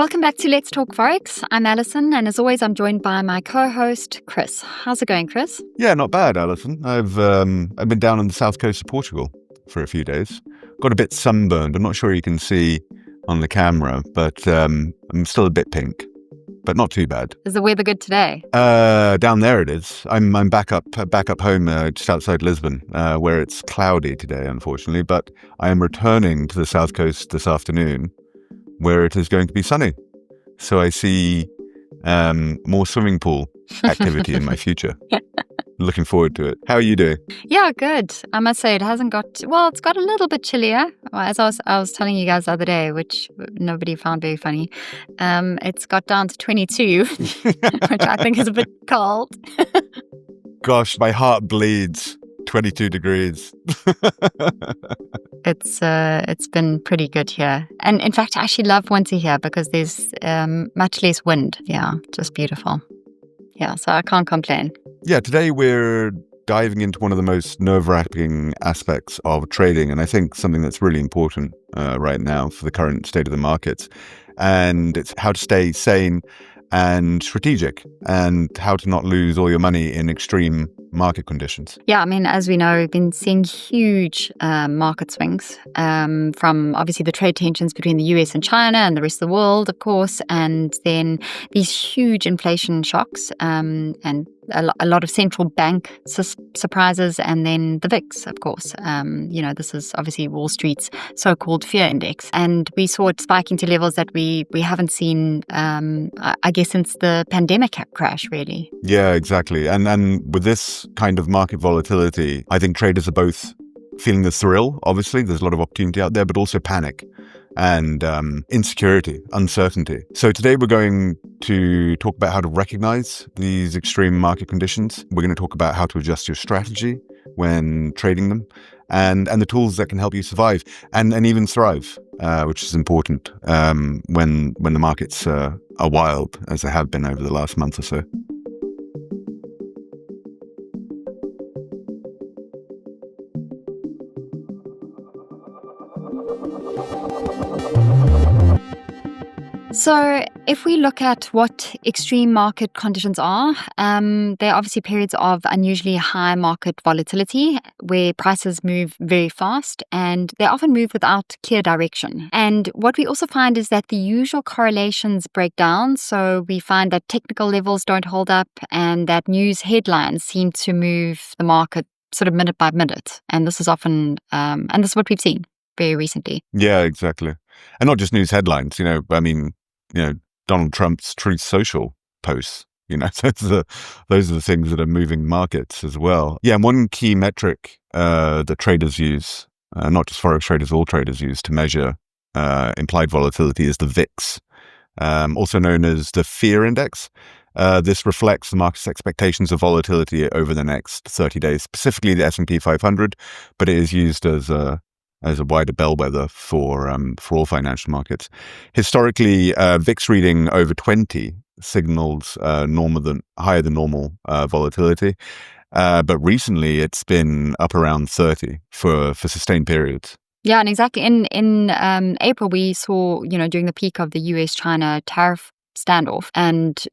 Welcome back to Let's Talk Forex. I'm Alison, and as always, I'm joined by my co-host, Chris. How's it going, Chris? Yeah, not bad, Alison. I've been down on the south coast of Portugal for a few days. Got a bit sunburned. I'm not sure you can see on the camera, but I'm still a bit pink, but not too bad. Is the weather good today? Down there it is. I'm back up home just outside Lisbon, where it's cloudy today, unfortunately. But I am returning to the south coast this afternoon, where it is going to be sunny. So I see more swimming pool activity in my future. Looking forward to it. How are you doing? Yeah, good. I must say it hasn't got, it's got a little bit chillier. As I was telling you guys the other day, which nobody found very funny. It's got down to 22, which I think is a bit cold. Gosh, my heart bleeds. 22 degrees. It's been pretty good here. And in fact, I actually love winter here because there's much less wind. Yeah, just beautiful. Yeah, so I can't complain. Yeah, today we're diving into one of the most nerve-wracking aspects of trading, and I think something that's really important right now for the current state of the markets. And it's how to stay sane and strategic, and how to not lose all your money in extreme market conditions. Yeah, I mean, as we know, we've been seeing huge market swings from obviously the trade tensions between the U.S. and China and the rest of the world, of course, and then these huge inflation shocks and a lot of central bank surprises, and then the VIX, of course. This is obviously Wall Street's so-called fear index, and we saw it spiking to levels that we haven't seen, I guess, since the pandemic crash, really. Yeah, exactly. And with this kind of market volatility, I think traders are both feeling the thrill. Obviously, there's a lot of opportunity out there, but also panic and insecurity, uncertainty. So today we're going to talk about how to recognize these extreme market conditions. We're going to talk about how to adjust your strategy when trading them, and the tools that can help you survive and even thrive, which is important when the markets are wild, as they have been over the last month or so. So if we look at what extreme market conditions are, there are obviously periods of unusually high market volatility where prices move very fast, and they often move without clear direction. And what we also find is that the usual correlations break down. So we find that technical levels don't hold up, and that news headlines seem to move the market sort of minute by minute. And this is often, and this is what we've seen very recently. Yeah, exactly. And not just news headlines, Donald Trump's Truth Social posts, those are the things that are moving markets as well. Yeah, and one key metric that traders use, not just Forex traders, all traders use to measure implied volatility is the VIX, also known as the fear index. This reflects the market's expectations of volatility over the next 30 days, specifically the S&P 500, but it is used as a wider bellwether for all financial markets. Historically, VIX reading over 20 signals higher than normal volatility, but recently it's been up around 30 for sustained periods. Yeah, and exactly. In April, we saw, during the peak of the U.S. China tariff standoff and,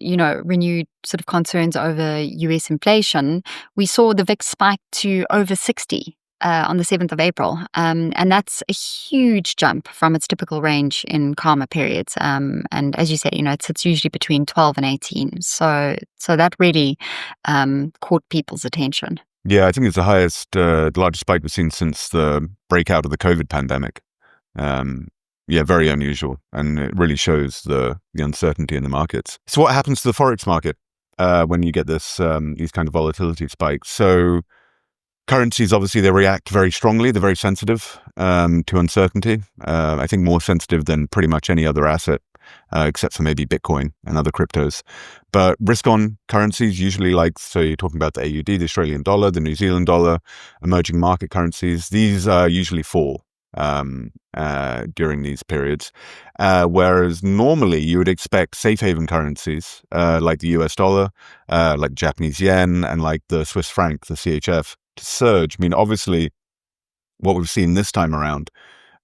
renewed sort of concerns over U.S. inflation, we saw the VIX spike to over 60. On the 7th of April. And that's a huge jump from its typical range in calmer periods. And as you say, it sits usually between 12 and 18. So that really caught people's attention. Yeah, I think it's the largest spike we've seen since the breakout of the COVID pandemic. Very unusual. And it really shows the uncertainty in the markets. So what happens to the Forex market when you get these kind of volatility spikes? So currencies, obviously, they react very strongly. They're very sensitive to uncertainty. I think more sensitive than pretty much any other asset, except for maybe Bitcoin and other cryptos. But risk-on currencies, usually so you're talking about the AUD, the Australian dollar, the New Zealand dollar, emerging market currencies, these usually fall during these periods. Whereas normally you would expect safe haven currencies like the U.S dollar, like Japanese yen, and like the Swiss franc, the CHF, to surge. I mean, obviously, what we've seen this time around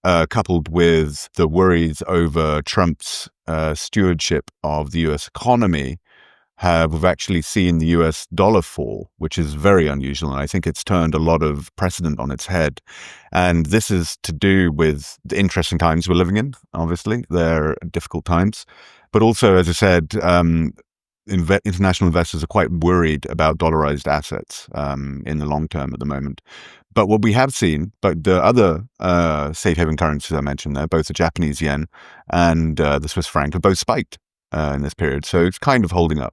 coupled with the worries over Trump's stewardship of the U.S. economy, we've actually seen the US dollar fall, which is very unusual. And I think it's turned a lot of precedent on its head. And this is to do with the interesting times we're living in, obviously. They're difficult times. But also, as I said, international investors are quite worried about dollarized assets in the long term at the moment. But what we have seen, but the other safe haven currencies I mentioned there, both the Japanese yen and the Swiss franc, have both spiked in this period. So it's kind of holding up.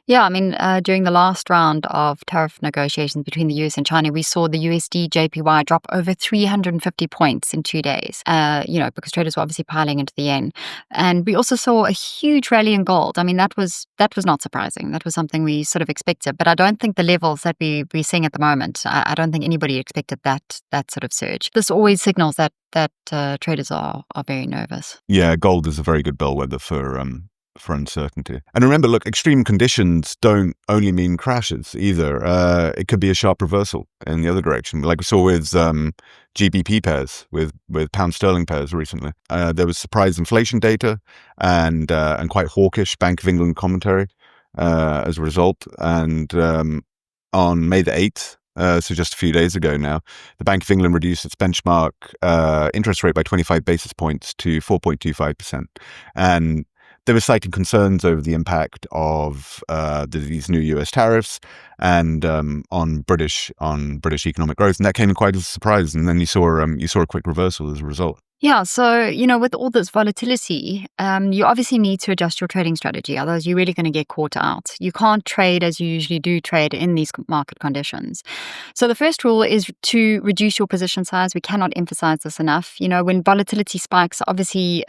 Yeah, I mean, during the last round of tariff negotiations between the US and China, we saw the USD JPY drop over 350 points in 2 days, because traders were obviously piling into the yen. And we also saw a huge rally in gold. I mean, that was not surprising. That was something we sort of expected. But I don't think the levels that we're seeing at the moment, I don't think anybody expected that sort of surge. This always signals that traders are very nervous. Yeah, gold is a very good bellwether for uncertainty. And remember, look, extreme conditions don't only mean crashes either. It could be a sharp reversal in the other direction, like we saw with GBP pairs, with pound sterling pairs recently. There was surprise inflation data and quite hawkish Bank of England commentary as a result. And on May the 8th, so just a few days ago now, the Bank of England reduced its benchmark interest rate by 25 basis points to 4.25%. And they were citing concerns over the impact of these new US tariffs and on British economic growth, and that came in quite as a surprise. And then you saw a quick reversal as a result. Yeah, so, with all this volatility, you obviously need to adjust your trading strategy. Otherwise, you're really going to get caught out. You can't trade as you usually do trade in these market conditions. So the first rule is to reduce your position size. We cannot emphasize this enough. When volatility spikes, obviously,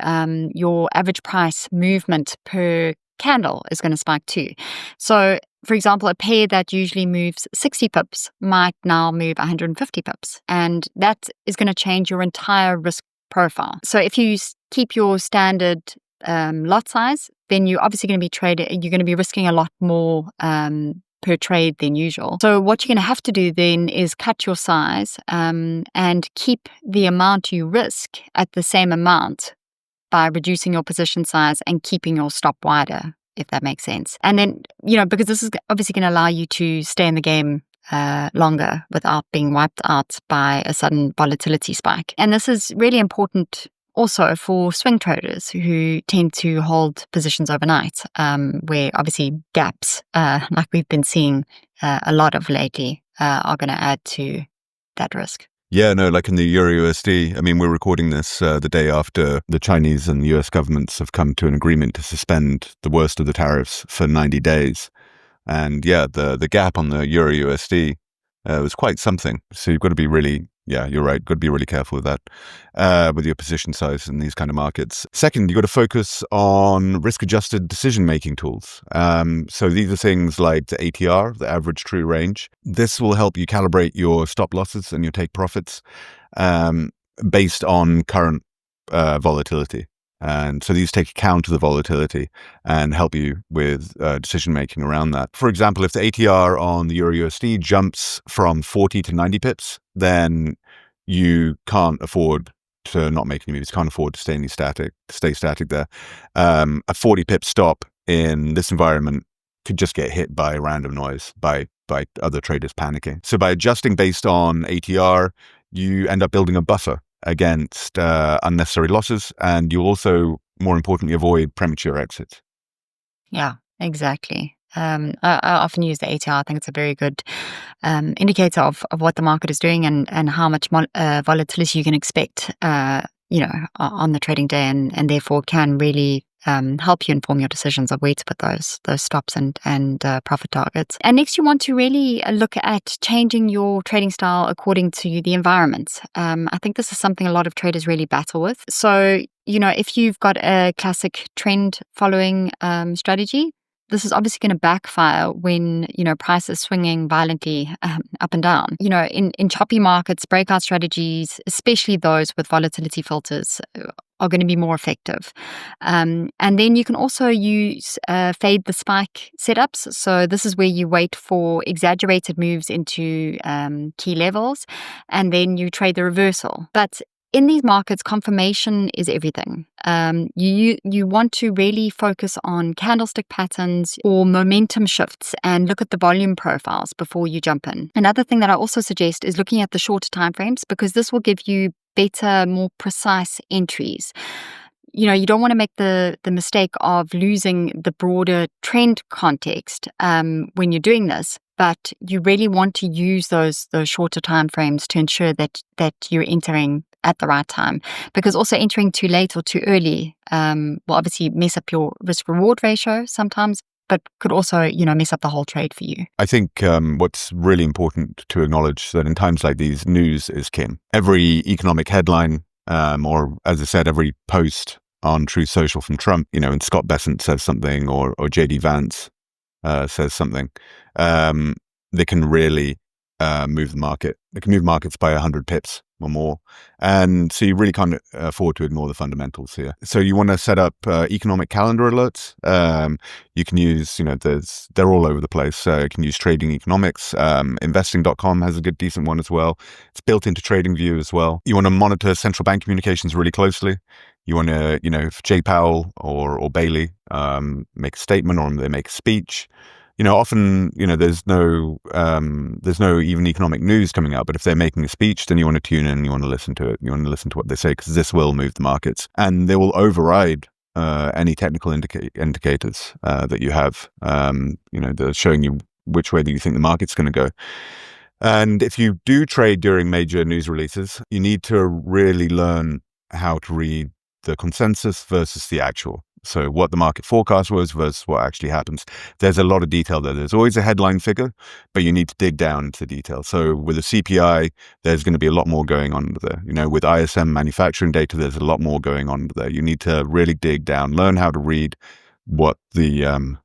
your average price movement per candle is going to spike too. So, for example, a pair that usually moves 60 pips might now move 150 pips. And that is going to change your entire risk profile. So if you keep your standard lot size, then you're obviously going to be risking a lot more per trade than usual. So what you're going to have to do then is cut your size and keep the amount you risk at the same amount by reducing your position size and keeping your stop wider, if that makes sense. And then, because this is obviously going to allow you to stay in the game longer without being wiped out by a sudden volatility spike. And this is really important also for swing traders who tend to hold positions overnight, where obviously gaps, like we've been seeing a lot of lately, are going to add to that risk. Yeah, no, like in the Euro USD, I mean, we're recording this the day after the Chinese and US governments have come to an agreement to suspend the worst of the tariffs for 90 days. And yeah, the gap on the Euro USD was quite something. So you've got to be really, you're right, got to be really careful with that, with your position size in these kind of markets. Second, you've got to focus on risk-adjusted decision-making tools. So these are things like the ATR, the average true range. This will help you calibrate your stop losses and your take profits based on current volatility. And so these take account of the volatility and help you with decision-making around that. For example, if the ATR on the Euro USD jumps from 40 to 90 pips, then you can't afford to not make any moves, can't afford to stay static there. A 40 pip stop in this environment could just get hit by random noise, by other traders panicking. So by adjusting based on ATR, you end up building a buffer against unnecessary losses, and you'll also, more importantly, avoid premature exits. Yeah, exactly. I often use the ATR. I think it's a very good indicator of what the market is doing and how much volatility you can expect, on the trading day, and therefore can really help you inform your decisions of where to put those stops and profit targets. And next, you want to really look at changing your trading style according to the environment. I think this is something a lot of traders really battle with. So, if you've got a classic trend following strategy, this is obviously going to backfire when, price is swinging violently up and down. In choppy markets, breakout strategies, especially those with volatility filters, are going to be more effective. And then you can also use fade the spike setups. So this is where you wait for exaggerated moves into key levels, and then you trade the reversal. But in these markets, confirmation is everything. You want to really focus on candlestick patterns or momentum shifts and look at the volume profiles before you jump in. Another thing that I also suggest is looking at the shorter timeframes, because this will give you better, more precise entries. You don't want to make the mistake of losing the broader trend context when you're doing this, but you really want to use those shorter time frames to ensure that you're entering at the right time, because also entering too late or too early will obviously mess up your risk-reward ratio sometimes, but could also, mess up the whole trade for you. I think what's really important to acknowledge that in times like these, news is king. Every economic headline, or as I said, every post on Truth Social from Trump, and Scott Bessent says something, or JD Vance says something, they can really move the market. They can move markets by 100 pips or more. And so you really can't afford to ignore the fundamentals here. So you want to set up economic calendar alerts. You can use, they're all over the place. You can use Trading Economics. Investing.com has a good, decent one as well. It's built into TradingView as well. You want to monitor central bank communications really closely. You want to, if Jay Powell or Bailey make a statement or they make a speech, often, there's no even economic news coming out, but if they're making a speech, then you want to tune in, you want to listen to it, you want to listen to what they say, because this will move the markets, and they will override any technical indicators that you have, they're showing you which way that you think the market's going to go. And if you do trade during major news releases, you need to really learn how to read the consensus versus the actual. So what the market forecast was versus what actually happens. There's a lot of detail there. There's always a headline figure, but you need to dig down into the detail. So with a CPI, there's going to be a lot more going on there. With ISM manufacturing data, there's a lot more going on there. You need to really dig down, learn how to read what the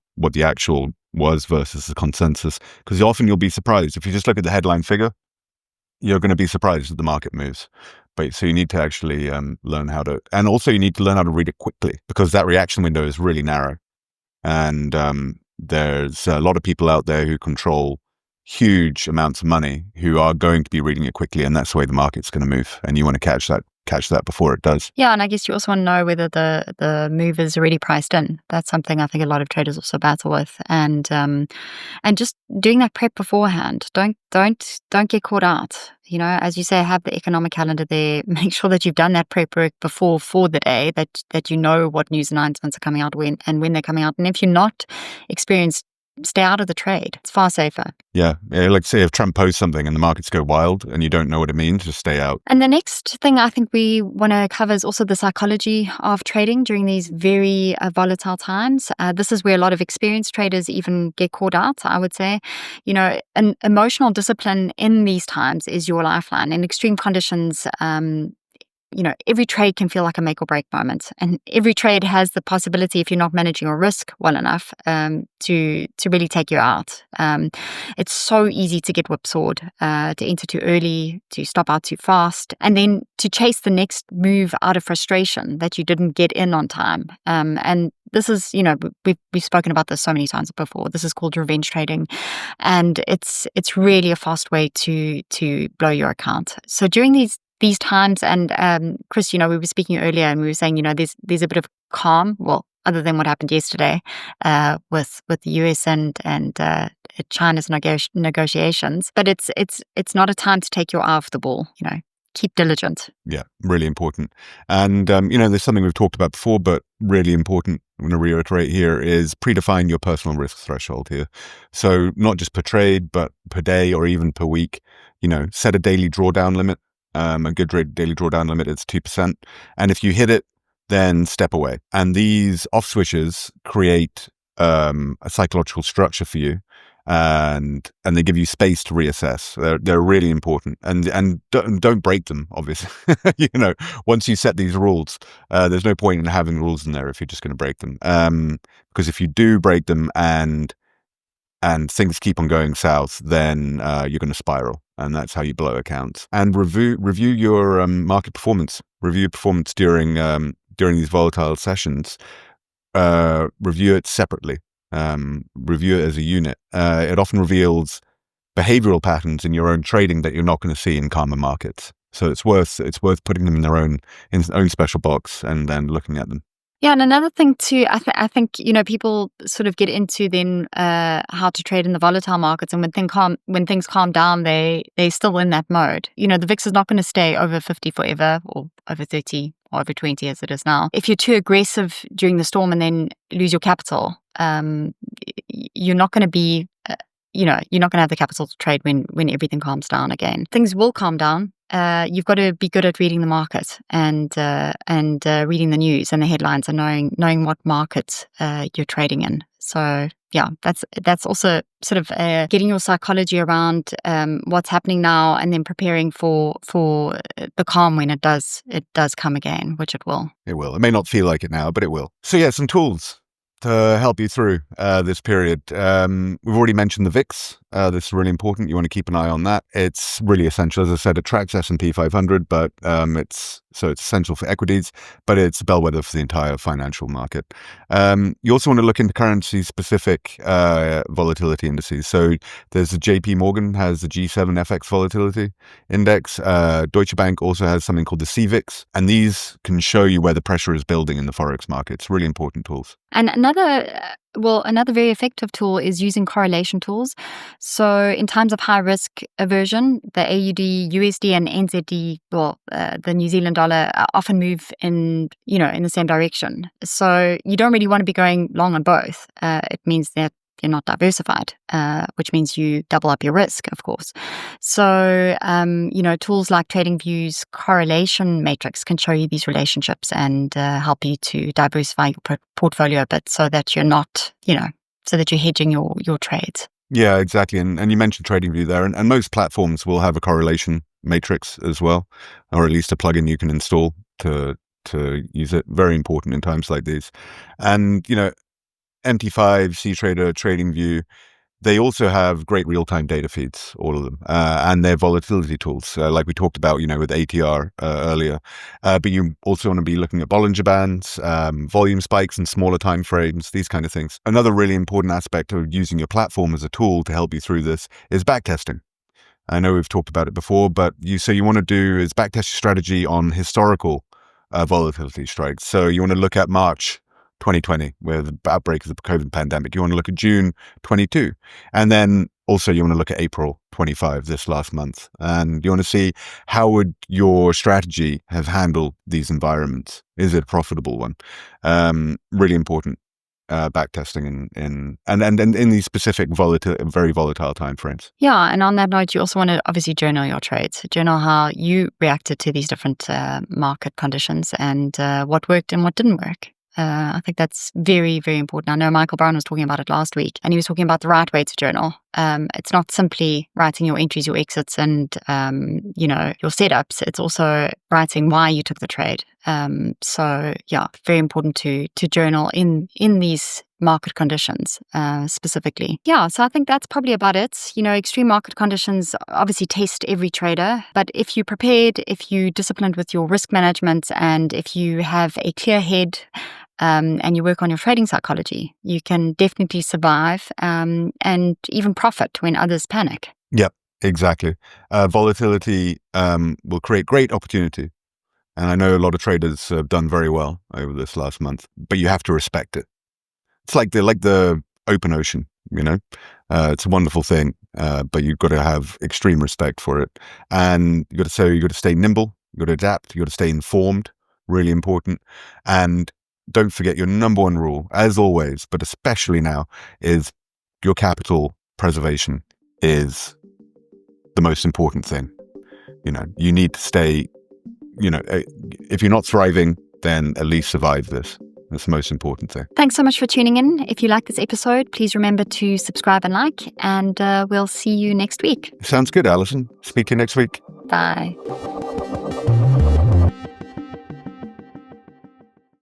actual was versus the consensus, because often you'll be surprised. If you just look at the headline figure, you're going to be surprised that the market moves. But so you need to actually learn how to, and also you need to learn how to read it quickly, because that reaction window is really narrow. And there's a lot of people out there who control huge amounts of money who are going to be reading it quickly, and that's the way the market's going to move. And you want to catch that before it does. Yeah, and I guess you also want to know whether the move is already priced in. That's something I think a lot of traders also battle with, and just doing that prep beforehand. Don't get caught out. As you say, have the economic calendar there. Make sure that you've done that prep work before for the day, that you know what news announcements are coming out when they're coming out. And if you're not experienced, stay out of the trade. It's far safer. Yeah, like say if Trump posts something and the markets go wild and you don't know what it means, just stay out. And the next thing I think we want to cover is also the psychology of trading during these very volatile times. This is where a lot of experienced traders even get caught out, I would say. An emotional discipline in these times is your lifeline. In extreme conditions, every trade can feel like a make or break moment, and every trade has the possibility, if you're not managing your risk well enough, to really take you out. It's so easy to get whipsawed, to enter too early, to stop out too fast, and then to chase the next move out of frustration that you didn't get in on time. And this is, we've spoken about this so many times before. This is called revenge trading, and it's really a fast way to blow your account. So during these times, and Chris, we were speaking earlier and we were saying, there's a bit of calm, well, other than what happened yesterday with the U.S. and China's negotiations. But it's not a time to take your eye off the ball. Keep diligent. Yeah, really important. And there's something we've talked about before, but really important, I'm going to reiterate here, is predefine your personal risk threshold here. So not just per trade, but per day or even per week. Set a daily drawdown limit. A good daily drawdown limit is 2%. And if you hit it, then step away. And these off switches create a psychological structure for you, and they give you space to reassess. They're really important, and don't break them. Obviously, once you set these rules, there's no point in having rules in there if you're just going to break them. Because if you do break them and things keep on going south, then you're going to spiral, and that's how you blow accounts. And review your market performance. Review performance during these volatile sessions. Review it separately. Review it as a unit. It often reveals behavioral patterns in your own trading that you're not going to see in calmer markets. So it's worth putting them in their own special box and then looking at them. Yeah, and another thing too, I think people sort of get into then how to trade in the volatile markets, and when things calm down, they're still in that mode. The VIX is not going to stay over 50 forever, or over 30, or over 20 as it is now. If you're too aggressive during the storm and then lose your capital, you're not going to be, you're not going to have the capital to trade when everything calms down again. Things will calm down. You've got to be good at reading the market and reading the news and the headlines and knowing what markets you're trading in. So yeah, that's also sort of getting your psychology around what's happening now, and then preparing for the calm when it does come again, which it will. It will. It may not feel like it now, but it will. So yeah, some tools to help you through this period. We've already mentioned the VIX. This is really important. You want to keep an eye on that. It's really essential. As I said, it tracks S&P 500, but it's essential for equities, but it's a bellwether for the entire financial market. You also want to look into currency-specific volatility indices. So there's the JP Morgan has the G7 FX volatility index. Deutsche Bank also has something called the CVIX, and these can show you where the pressure is building in the Forex market. It's really important tools. And another very effective tool is using correlation tools. So in times of high risk aversion, the AUD, USD, and NZD, the New Zealand dollar, often move in the same direction. So you don't really want to be going long on both. It means that you're not diversified, which means you double up your risk, of course. So, tools like TradingView's correlation matrix can show you these relationships and help you to diversify your portfolio a bit, so that you're not, so that you're hedging your trades. Yeah, exactly. And you mentioned TradingView there, and most platforms will have a correlation matrix as well, or at least a plugin you can install to use it. Very important in times like these. And, MT5, CTrader, TradingView, they also have great real-time data feeds, all of them, and their volatility tools, like we talked about, with ATR earlier. But you also want to be looking at Bollinger Bands, volume spikes and smaller time frames, these kind of things. Another really important aspect of using your platform as a tool to help you through this is backtesting. I know we've talked about it before, but you want to do is backtest your strategy on historical volatility strikes. So you want to look at March 2020, where the outbreak of the COVID pandemic. You want to look at June 22. And then also you want to look at April 25, this last month. And you want to see how would your strategy have handled these environments? Is it a profitable one? Really important backtesting in these specific very volatile time frames. Yeah, and on that note, you also want to obviously journal your trades. Journal how you reacted to these different market conditions, and what worked and what didn't work. I think that's very, very important. I know Michael Brown was talking about it last week, and he was talking about the right way to journal. It's not simply writing your entries, your exits, and your setups. It's also writing why you took the trade. So yeah, very important to journal in these market conditions specifically. Yeah, so I think that's probably about it. Extreme market conditions obviously test every trader, but if you're prepared, if you're disciplined with your risk management, and if you have a clear head and you work on your trading psychology, you can definitely survive and even profit when others panic. Yep, exactly. Volatility will create great opportunity. And I know a lot of traders have done very well over this last month, but you have to respect it. It's like the open ocean, it's a wonderful thing, but you've got to have extreme respect for it. And you got to stay nimble, you got to adapt, you got to stay informed, really important. And don't forget your number one rule, as always, but especially now, is your capital preservation is the most important thing. You need to stay, if you're not thriving, then at least survive this. That's the most important thing. Thanks so much for tuning in. If you like this episode, please remember to subscribe and like, and we'll see you next week. Sounds good, Alison. Speak to you next week. Bye.